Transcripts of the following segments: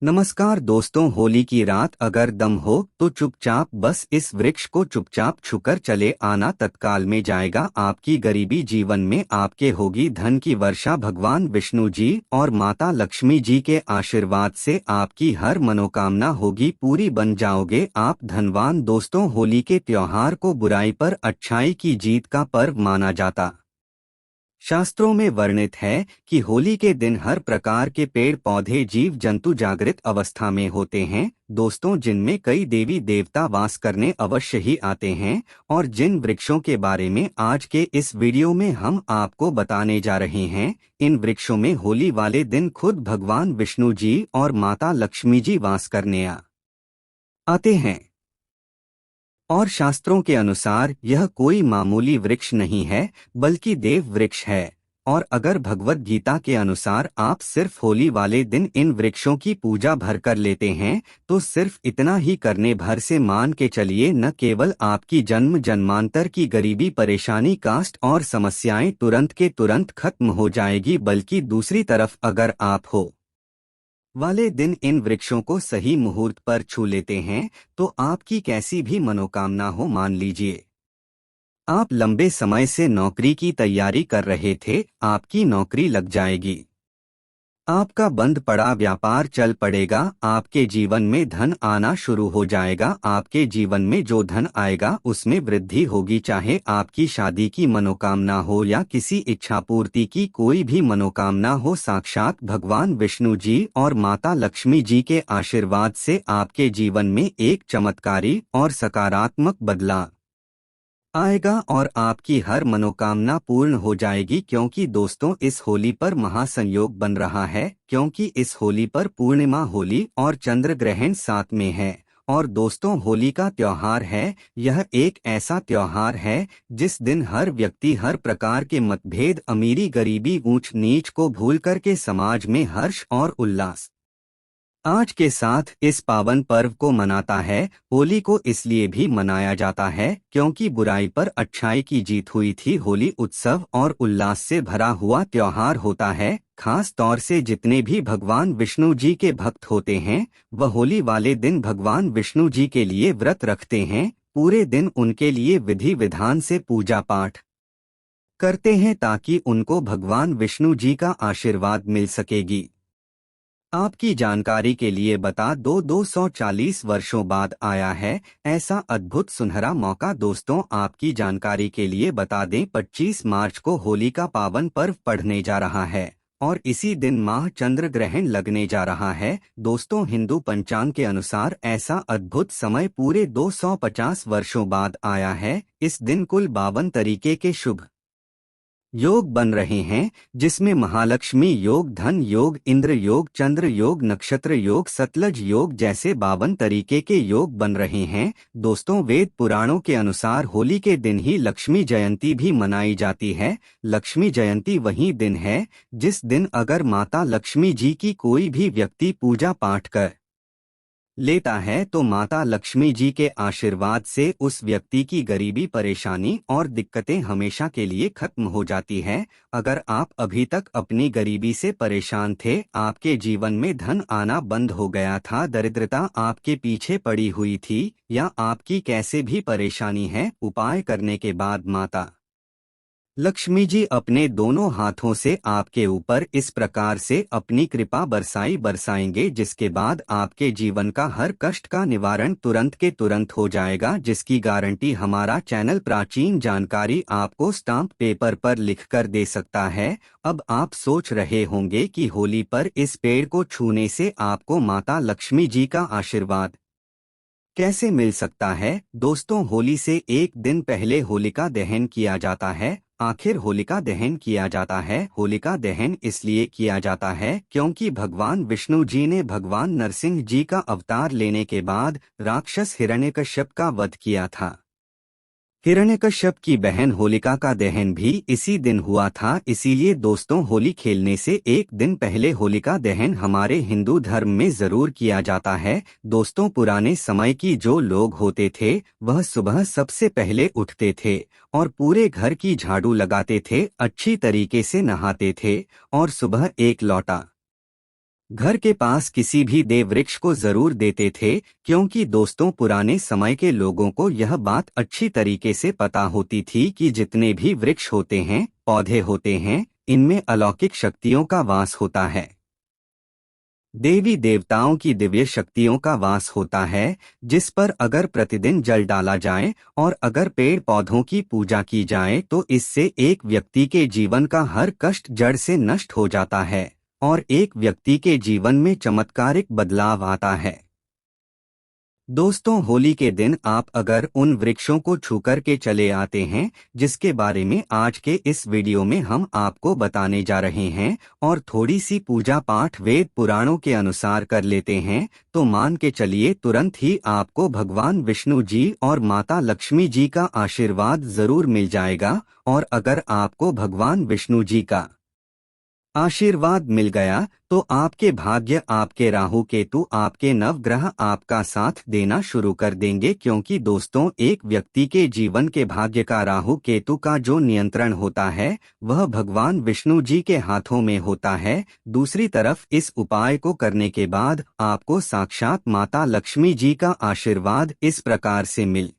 नमस्कार दोस्तों, होली की रात अगर दम हो तो चुपचाप बस इस वृक्ष को चुपचाप छूकर चले आना, तत्काल में जाएगा आपकी गरीबी, जीवन में आपके होगी धन की वर्षा। भगवान विष्णु जी और माता लक्ष्मी जी के आशीर्वाद से आपकी हर मनोकामना होगी पूरी, बन जाओगे आप धनवान। दोस्तों, होली के त्योहार को बुराई पर अच्छाई की जीत का पर्व माना जाता। शास्त्रों में वर्णित है कि होली के दिन हर प्रकार के पेड़ पौधे जीव जंतु जागृत अवस्था में होते हैं दोस्तों, जिनमें कई देवी देवता वास करने अवश्य ही आते हैं। और जिन वृक्षों के बारे में आज के इस वीडियो में हम आपको बताने जा रहे हैं, इन वृक्षों में होली वाले दिन खुद भगवान विष्णु जी और माता लक्ष्मी जी वास करने आते हैं। और शास्त्रों के अनुसार यह कोई मामूली वृक्ष नहीं है, बल्कि देव वृक्ष है। और अगर भगवत गीता के अनुसार आप सिर्फ होली वाले दिन इन वृक्षों की पूजा भर कर लेते हैं, तो सिर्फ इतना ही करने भर से मान के चलिए, न केवल आपकी जन्म जन्मांतर की गरीबी, परेशानी, कास्ट और समस्याएं तुरंत के तुरंत खत्म हो जाएगी, बल्कि दूसरी तरफ अगर आप हो वाले दिन इन वृक्षों को सही मुहूर्त पर छू लेते हैं, तो आपकी कैसी भी मनोकामना हो, मान लीजिए आप लंबे समय से नौकरी की तैयारी कर रहे थे, आपकी नौकरी लग जाएगी। आपका बंद पड़ा व्यापार चल पड़ेगा, आपके जीवन में धन आना शुरू हो जाएगा। आपके जीवन में जो धन आएगा उसमें वृद्धि होगी, चाहे आपकी शादी की मनोकामना हो या किसी इच्छा पूर्ति की कोई भी मनोकामना हो। साक्षात भगवान विष्णु जी और माता लक्ष्मी जी के आशीर्वाद से आपके जीवन में एक चमत्कारी और सकारात्मक बदलाव आएगा और आपकी हर मनोकामना पूर्ण हो जाएगी। क्योंकि दोस्तों, इस होली पर महासंयोग बन रहा है, क्योंकि इस होली पर पूर्णिमा होली और चंद्र ग्रहण साथ में है। और दोस्तों, होली का त्योहार है, यह एक ऐसा त्योहार है जिस दिन हर व्यक्ति हर प्रकार के मतभेद, अमीरी गरीबी, ऊंच नीच को भूल कर के समाज में हर्ष और उल्लास आज के साथ इस पावन पर्व को मनाता है। होली को इसलिए भी मनाया जाता है क्योंकि बुराई पर अच्छाई की जीत हुई थी। होली उत्सव और उल्लास से भरा हुआ त्योहार होता है। खास तौर से जितने भी भगवान विष्णु जी के भक्त होते हैं, वह होली वाले दिन भगवान विष्णु जी के लिए व्रत रखते हैं, पूरे दिन उनके लिए विधि विधान से पूजा पाठ करते हैं, ताकि उनको भगवान विष्णु जी का आशीर्वाद मिल सकेगी। आपकी जानकारी के लिए बता दो, 240 वर्षों बाद आया है ऐसा अद्भुत सुनहरा मौका। दोस्तों, आपकी जानकारी के लिए बता दें, 25 मार्च को होली का पावन पर्व पढ़ने जा रहा है और इसी दिन माह चंद्र ग्रहण लगने जा रहा है। दोस्तों, हिंदू पंचांग के अनुसार ऐसा अद्भुत समय पूरे 250 वर्षों बाद आया है। इस दिन कुल 52 तरीके के शुभ योग बन रहे हैं, जिसमें महालक्ष्मी योग, धन योग, इंद्र योग, चंद्र योग, नक्षत्र योग, सतलज योग जैसे 52 तरीके के योग बन रहे हैं। दोस्तों, वेद पुराणों के अनुसार होली के दिन ही लक्ष्मी जयंती भी मनाई जाती है। लक्ष्मी जयंती वही दिन है जिस दिन अगर माता लक्ष्मी जी की कोई भी व्यक्ति पूजा पाठ कर लेता है, तो माता लक्ष्मी जी के आशीर्वाद से उस व्यक्ति की गरीबी, परेशानी और दिक्कतें हमेशा के लिए खत्म हो जाती है। अगर आप अभी तक अपनी गरीबी से परेशान थे, आपके जीवन में धन आना बंद हो गया था, दरिद्रता आपके पीछे पड़ी हुई थी, या आपकी कैसे भी परेशानी है, उपाय करने के बाद माता लक्ष्मी जी अपने दोनों हाथों से आपके ऊपर इस प्रकार से अपनी कृपा बरसाएंगे, जिसके बाद आपके जीवन का हर कष्ट का निवारण तुरंत के तुरंत हो जाएगा, जिसकी गारंटी हमारा चैनल प्राचीन जानकारी आपको स्टाम्प पेपर पर लिखकर दे सकता है। अब आप सोच रहे होंगे कि होली पर इस पेड़ को छूने से आपको माता लक्ष्मी जी का आशीर्वाद कैसे मिल सकता है। दोस्तों, होली से एक दिन पहले होलिका दहन किया जाता है। आखिर होलिका दहन किया जाता है, होलिका दहन इसलिए किया जाता है क्योंकि भगवान विष्णु जी ने भगवान नरसिंह जी का अवतार लेने के बाद राक्षस हिरण्यकश्यप का वध किया था। हिरण्यकश्यप की बहन होलिका का दहन भी इसी दिन हुआ था। इसीलिए दोस्तों, होली खेलने से एक दिन पहले होलिका दहन हमारे हिंदू धर्म में जरूर किया जाता है। दोस्तों, पुराने समय की जो लोग होते थे, वह सुबह सबसे पहले उठते थे और पूरे घर की झाड़ू लगाते थे, अच्छी तरीके से नहाते थे और सुबह एक लोटा घर के पास किसी भी देव वृक्ष को जरूर देते थे, क्योंकि दोस्तों पुराने समय के लोगों को यह बात अच्छी तरीके से पता होती थी कि जितने भी वृक्ष होते हैं, पौधे होते हैं, इनमें अलौकिक शक्तियों का वास होता है। देवी देवताओं की दिव्य शक्तियों का वास होता है, जिस पर अगर प्रतिदिन जल डाला जाए और अगर पेड़ पौधों की पूजा की जाए तो इससे एक व्यक्ति के जीवन का हर कष्ट जड़ से नष्ट हो जाता है और एक व्यक्ति के जीवन में चमत्कारिक बदलाव आता है। दोस्तों, होली के दिन आप अगर उन वृक्षों को छूकर के चले आते हैं जिसके बारे में आज के इस वीडियो में हम आपको बताने जा रहे हैं और थोड़ी सी पूजा पाठ वेद पुराणों के अनुसार कर लेते हैं, तो मान के चलिए तुरंत ही आपको भगवान विष्णु जी और माता लक्ष्मी जी का आशीर्वाद जरूर मिल जाएगा। और अगर आपको भगवान विष्णु जी का आशीर्वाद मिल गया तो आपके भाग्य, आपके राहु केतु, आपके नवग्रह आपका साथ देना शुरू कर देंगे, क्योंकि दोस्तों एक व्यक्ति के जीवन के भाग्य का राहु केतु का जो नियंत्रण होता है वह भगवान विष्णु जी के हाथों में होता है। दूसरी तरफ इस उपाय को करने के बाद आपको साक्षात माता लक्ष्मी जी का आशीर्वाद इस प्रकार से मिल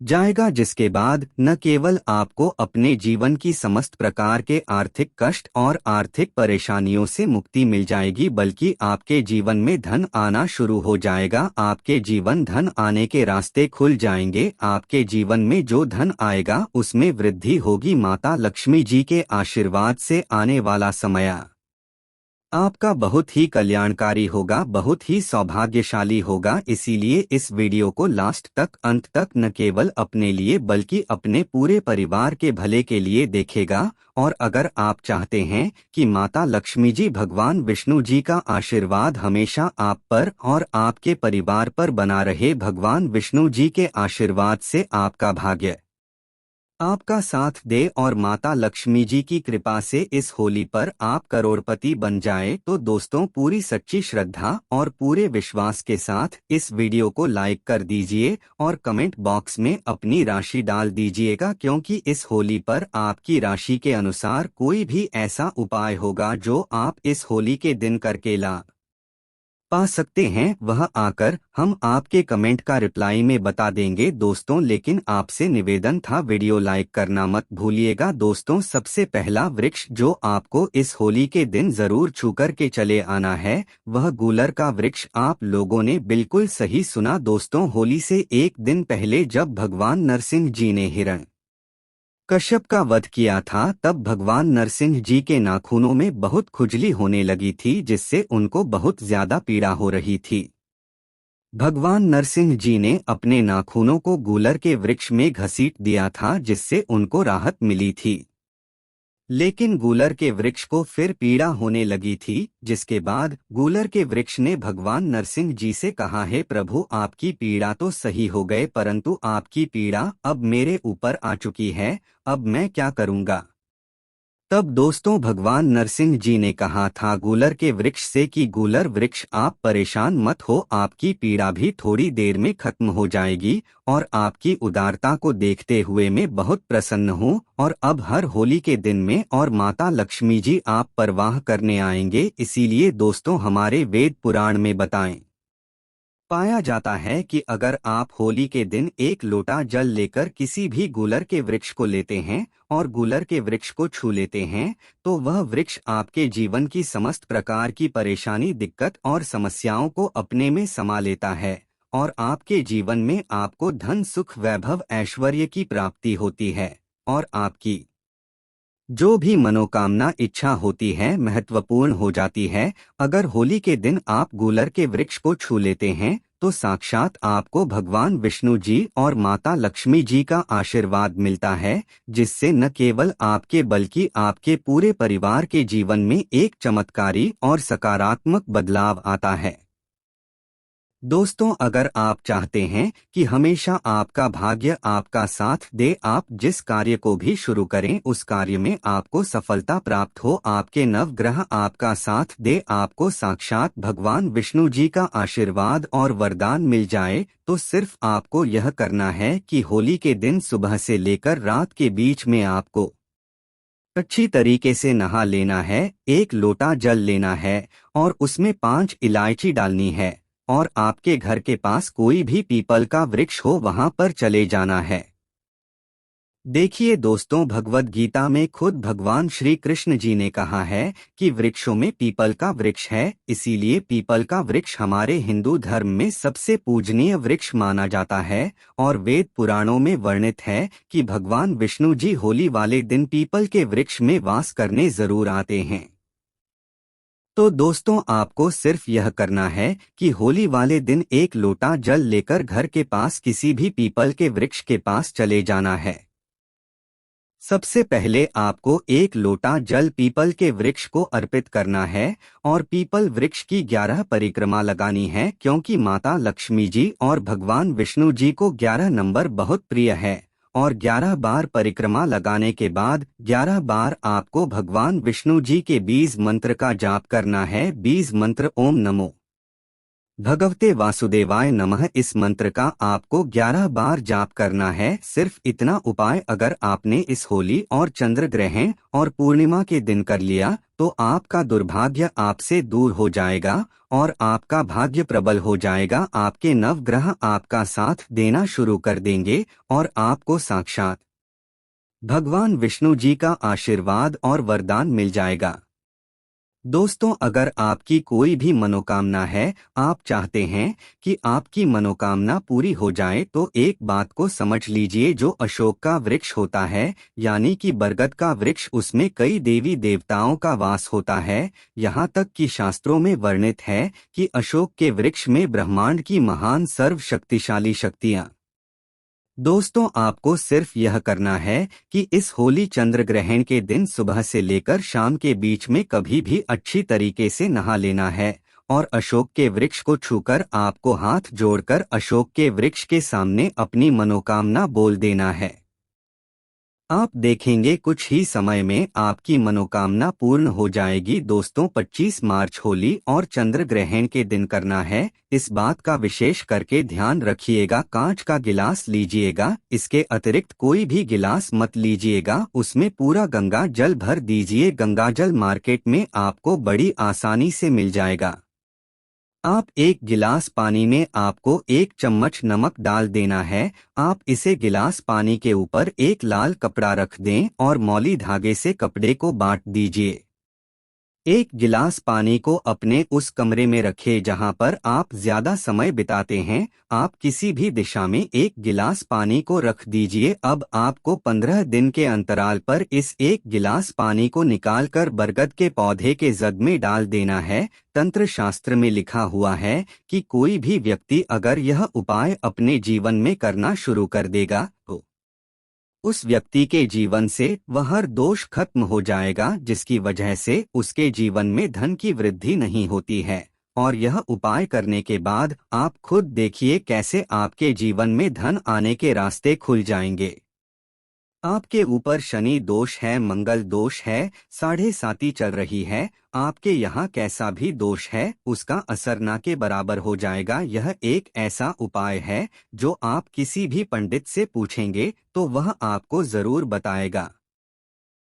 जाएगा, जिसके बाद न केवल आपको अपने जीवन की समस्त प्रकार के आर्थिक कष्ट और आर्थिक परेशानियों से मुक्ति मिल जाएगी, बल्कि आपके जीवन में धन आना शुरू हो जाएगा। आपके जीवन धन आने के रास्ते खुल जाएंगे। आपके जीवन में जो धन आएगा उसमें वृद्धि होगी। माता लक्ष्मी जी के आशीर्वाद से आने वाला समय आपका बहुत ही कल्याणकारी होगा, बहुत ही सौभाग्यशाली होगा। इसीलिए इस वीडियो को लास्ट तक, अंत तक न केवल अपने लिए बल्कि अपने पूरे परिवार के भले के लिए देखेगा। और अगर आप चाहते हैं कि माता लक्ष्मी जी, भगवान विष्णु जी का आशीर्वाद हमेशा आप पर और आपके परिवार पर बना रहे, भगवान विष्णु जी के आशीर्वाद से आपका भाग्य आपका साथ दे और माता लक्ष्मी जी की कृपा से इस होली पर आप करोड़पति बन जाए, तो दोस्तों पूरी सच्ची श्रद्धा और पूरे विश्वास के साथ इस वीडियो को लाइक कर दीजिए और कमेंट बॉक्स में अपनी राशि डाल दीजिएगा, क्योंकि इस होली पर आपकी राशि के अनुसार कोई भी ऐसा उपाय होगा जो आप इस होली के दिन करके ला पा सकते हैं, वह आकर हम आपके कमेंट का रिप्लाई में बता देंगे दोस्तों। लेकिन आपसे निवेदन था, वीडियो लाइक करना मत भूलिएगा। दोस्तों सबसे पहला वृक्ष जो आपको इस होली के दिन जरूर छूकर के चले आना है वह गूलर का वृक्ष। आप लोगों ने बिल्कुल सही सुना दोस्तों। होली से एक दिन पहले जब भगवान नरसिंह जी ने हिरण कश्यप का वध किया था, तब भगवान नरसिंह जी के नाखूनों में बहुत खुजली होने लगी थी, जिससे उनको बहुत ज्यादा पीड़ा हो रही थी। भगवान नरसिंह जी ने अपने नाखूनों को गूलर के वृक्ष में घसीट दिया था, जिससे उनको राहत मिली थी। लेकिन गूलर के वृक्ष को फिर पीड़ा होने लगी थी, जिसके बाद गूलर के वृक्ष ने भगवान नरसिंह जी से कहा, हे प्रभु, आपकी पीड़ा तो सही हो गए, परंतु आपकी पीड़ा अब मेरे ऊपर आ चुकी है, अब मैं क्या करूंगा। तब दोस्तों भगवान नरसिंह जी ने कहा था गूलर के वृक्ष से कि गूलर वृक्ष, आप परेशान मत हो, आपकी पीड़ा भी थोड़ी देर में खत्म हो जाएगी और आपकी उदारता को देखते हुए मैं बहुत प्रसन्न हूँ। और अब हर होली के दिन में और माता लक्ष्मी जी आप पर वाह करने आएंगे। इसीलिए दोस्तों हमारे वेद पुराण में बताएं पाया जाता है कि अगर आप होली के दिन एक लोटा जल लेकर किसी भी गूलर के वृक्ष को लेते हैं और गूलर के वृक्ष को छू लेते हैं, तो वह वृक्ष आपके जीवन की समस्त प्रकार की परेशानी, दिक्कत और समस्याओं को अपने में समा लेता है और आपके जीवन में आपको धन, सुख, वैभव, ऐश्वर्य की प्राप्ति होती है और आपकी जो भी मनोकामना, इच्छा होती है महत्वपूर्ण हो जाती है। अगर होली के दिन आप गूलर के वृक्ष को छू लेते हैं तो साक्षात आपको भगवान विष्णु जी और माता लक्ष्मी जी का आशीर्वाद मिलता है, जिससे न केवल आपके बल्कि आपके पूरे परिवार के जीवन में एक चमत्कारी और सकारात्मक बदलाव आता है। दोस्तों अगर आप चाहते हैं कि हमेशा आपका भाग्य आपका साथ दे, आप जिस कार्य को भी शुरू करें उस कार्य में आपको सफलता प्राप्त हो, आपके नवग्रह आपका साथ दे, आपको साक्षात भगवान विष्णु जी का आशीर्वाद और वरदान मिल जाए, तो सिर्फ आपको यह करना है कि होली के दिन सुबह से लेकर रात के बीच में आपको अच्छी तरीके से नहा लेना है। 1 लोटा जल लेना है और उसमें 5 इलायची डालनी है और आपके घर के पास कोई भी पीपल का वृक्ष हो वहां पर चले जाना है। देखिए दोस्तों, भगवत गीता में खुद भगवान श्री कृष्ण जी ने कहा है कि वृक्षों में पीपल का वृक्ष है, इसीलिए पीपल का वृक्ष हमारे हिंदू धर्म में सबसे पूजनीय वृक्ष माना जाता है। और वेद पुराणों में वर्णित है कि भगवान विष्णु जी होली वाले दिन पीपल के वृक्ष में वास करने जरूर आते हैं। तो दोस्तों, आपको सिर्फ यह करना है कि होली वाले दिन 1 लोटा जल लेकर घर के पास किसी भी पीपल के वृक्ष के पास चले जाना है। सबसे पहले आपको 1 लोटा जल पीपल के वृक्ष को अर्पित करना है और पीपल वृक्ष की 11 परिक्रमा लगानी है, क्योंकि माता लक्ष्मी जी और भगवान विष्णु जी को 11 नंबर बहुत प्रिय है। और 11 बार परिक्रमा लगाने के बाद 11 बार आपको भगवान विष्णु जी के बीज मंत्र का जाप करना है। बीज मंत्र ओम नमो भगवते वासुदेवाय नमः। इस मंत्र का आपको 11 बार जाप करना है। सिर्फ इतना उपाय अगर आपने इस होली और चंद्र ग्रहण और पूर्णिमा के दिन कर लिया तो आपका दुर्भाग्य आपसे दूर हो जाएगा और आपका भाग्य प्रबल हो जाएगा। आपके नवग्रह आपका साथ देना शुरू कर देंगे और आपको साक्षात भगवान विष्णु जी का आशीर्वाद और वरदान मिल जाएगा। दोस्तों, अगर आपकी कोई भी मनोकामना है, आप चाहते हैं कि आपकी मनोकामना पूरी हो जाए, तो एक बात को समझ लीजिए, जो अशोक का वृक्ष होता है यानी कि बरगद का वृक्ष, उसमें कई देवी देवताओं का वास होता है। यहाँ तक कि शास्त्रों में वर्णित है कि अशोक के वृक्ष में ब्रह्मांड की महान सर्वशक्तिशाली शक्तियाँ। दोस्तों, आपको सिर्फ यह करना है कि इस होली चंद्र ग्रहण के दिन सुबह से लेकर शाम के बीच में कभी भी अच्छी तरीके से नहा लेना है और अशोक के वृक्ष को छूकर आपको हाथ जोड़कर अशोक के वृक्ष के सामने अपनी मनोकामना बोल देना है। आप देखेंगे कुछ ही समय में आपकी मनोकामना पूर्ण हो जाएगी। दोस्तों, 25 मार्च होली और चंद्र ग्रहण के दिन करना है। इस बात का विशेष करके ध्यान रखिएगा। कांच का गिलास लीजिएगा, इसके अतिरिक्त कोई भी गिलास मत लीजिएगा। उसमें पूरा गंगा जल भर दीजिए। गंगा जल मार्केट में आपको बड़ी आसानी से मिल जाएगा। आप 1 गिलास पानी में आपको 1 चम्मच नमक डाल देना है। आप इसे गिलास पानी के ऊपर एक लाल कपड़ा रख दें और मौली धागे से कपड़े को बांट दीजिए। 1 गिलास पानी को अपने उस कमरे में रखें जहां पर आप ज्यादा समय बिताते हैं। आप किसी भी दिशा में 1 गिलास पानी को रख दीजिए। अब आपको 15 दिन के अंतराल पर इस 1 गिलास पानी को निकालकर बरगद के पौधे के जग में डाल देना है। तंत्र शास्त्र में लिखा हुआ है कि कोई भी व्यक्ति अगर यह उपाय अपने जीवन में करना शुरू कर देगा तो उस व्यक्ति के जीवन से वह हर दोष खत्म हो जाएगा, जिसकी वजह से उसके जीवन में धन की वृद्धि नहीं होती है। और यह उपाय करने के बाद आप खुद देखिए कैसे आपके जीवन में धन आने के रास्ते खुल जाएंगे। आपके ऊपर शनि दोष है, मंगल दोष है, 7.5 चल रही है, आपके यहाँ कैसा भी दोष है उसका असर ना के बराबर हो जाएगा। यह एक ऐसा उपाय है जो आप किसी भी पंडित से पूछेंगे तो वह आपको जरूर बताएगा।